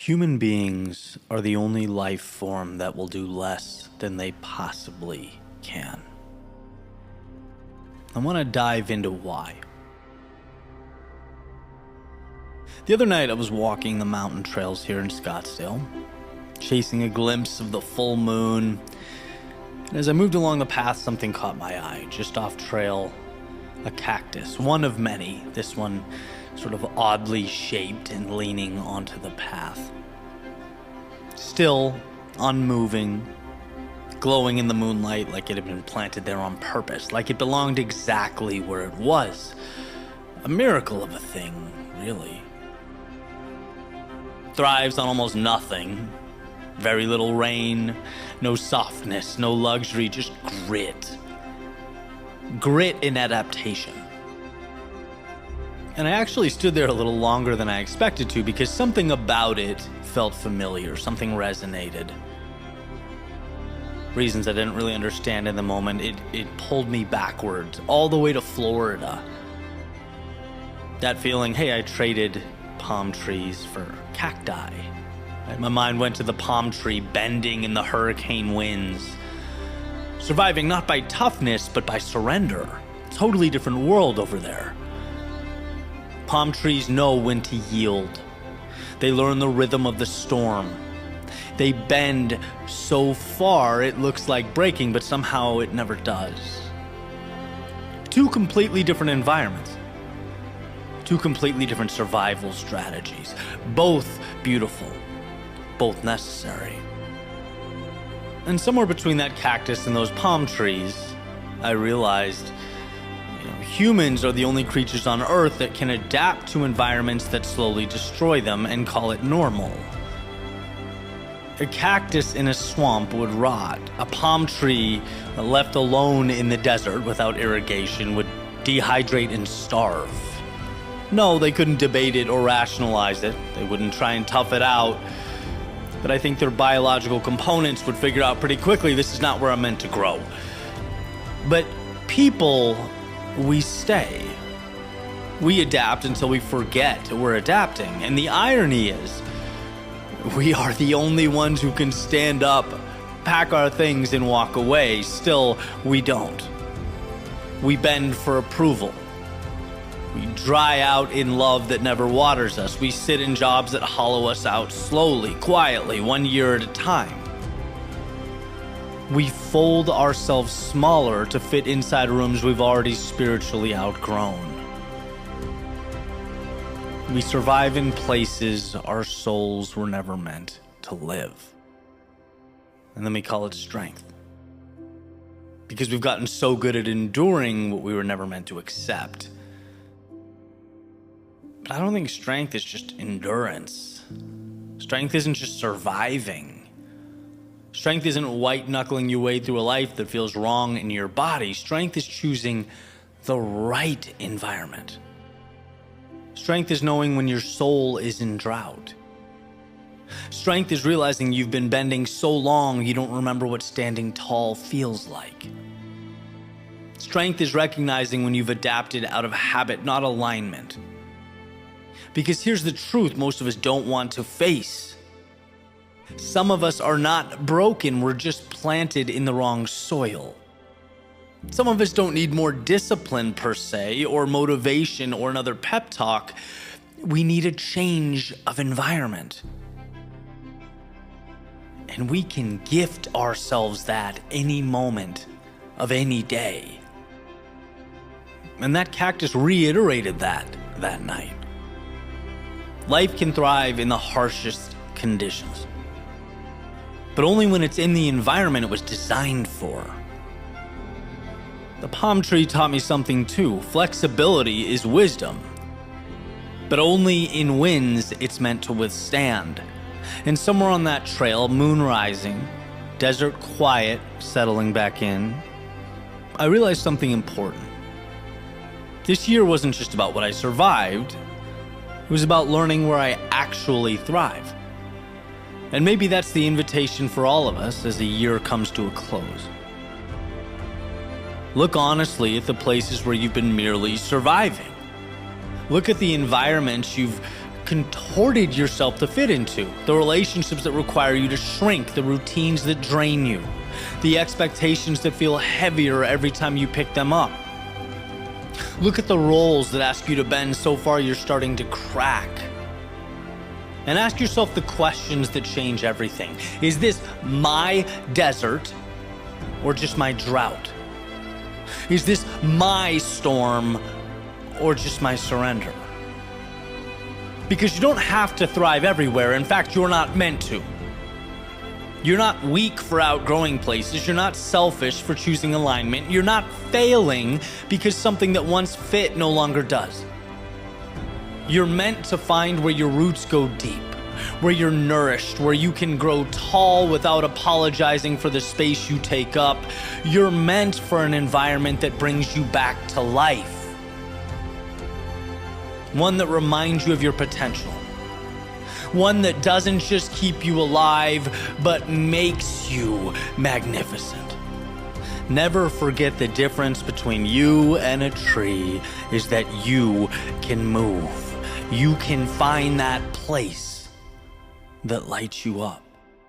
Human beings are the only life form that will do less than they possibly can. I want to dive into why. The other night I was walking the mountain trails here in Scottsdale, chasing a glimpse of the full moon, and as I moved along the path, something caught my eye. Just off trail, a cactus, one of many, this one sort of oddly shaped and leaning onto the path. Still, unmoving, glowing in the moonlight like it had been planted there on purpose, like it belonged exactly where it was. A miracle of a thing, really. Thrives on almost nothing. Very little rain, no softness, no luxury, just grit. Grit in adaptation. And I actually stood there a little longer than I expected to because something about it felt familiar, something resonated. Reasons I didn't really understand in the moment, it pulled me backwards, all the way to Florida. That feeling, hey, I traded palm trees for cacti. My mind went to the palm tree bending in the hurricane winds. Surviving not by toughness, but by surrender. Totally different world over there. Palm trees know when to yield. They learn the rhythm of the storm. They bend so far it looks like breaking, but somehow it never does. Two completely different environments. Two completely different survival strategies. Both beautiful. Both necessary. And somewhere between that cactus and those palm trees, I realized humans are the only creatures on Earth that can adapt to environments that slowly destroy them and call it normal. A cactus in a swamp would rot. A palm tree left alone in the desert without irrigation would dehydrate and starve. No, they couldn't debate it or rationalize it. They wouldn't try and tough it out. But I think their biological components would figure out pretty quickly this is not where I'm meant to grow. But people, we stay. We adapt until we forget we're adapting. And the irony is, we are the only ones who can stand up, pack our things, and walk away. Still, we don't. We bend for approval. We dry out in love that never waters us. We sit in jobs that hollow us out slowly, quietly, 1 year at a time. We fold ourselves smaller to fit inside rooms we've already spiritually outgrown. We survive in places our souls were never meant to live. And then we call it strength. Because we've gotten so good at enduring what we were never meant to accept. But I don't think strength is just endurance. Strength isn't just surviving. Strength isn't white-knuckling your way through a life that feels wrong in your body. Strength is choosing the right environment. Strength is knowing when your soul is in drought. Strength is realizing you've been bending so long you don't remember what standing tall feels like. Strength is recognizing when you've adapted out of habit, not alignment. Because here's the truth most of us don't want to face. Some of us are not broken, we're just planted in the wrong soil. Some of us don't need more discipline per se, or motivation, or another pep talk. We need a change of environment. And we can gift ourselves that any moment of any day. And that cactus reiterated that night. Life can thrive in the harshest conditions, but only when it's in the environment it was designed for. The palm tree taught me something too. Flexibility is wisdom, but only in winds it's meant to withstand. And somewhere on that trail, moon rising, desert quiet settling back in, I realized something important. This year wasn't just about what I survived. It was about learning where I actually thrive. And maybe that's the invitation for all of us as the year comes to a close. Look honestly at the places where you've been merely surviving. Look at the environments you've contorted yourself to fit into, the relationships that require you to shrink, the routines that drain you, the expectations that feel heavier every time you pick them up. Look at the roles that ask you to bend so far you're starting to crack. And ask yourself the questions that change everything. Is this my desert or just my drought? Is this my storm or just my surrender? Because you don't have to thrive everywhere. In fact, you're not meant to. You're not weak for outgrowing places. You're not selfish for choosing alignment. You're not failing because something that once fit no longer does. You're meant to find where your roots go deep, where you're nourished, where you can grow tall without apologizing for the space you take up. You're meant for an environment that brings you back to life. One that reminds you of your potential. One that doesn't just keep you alive, but makes you magnificent. Never forget the difference between you and a tree is that you can move. You can find that place that lights you up.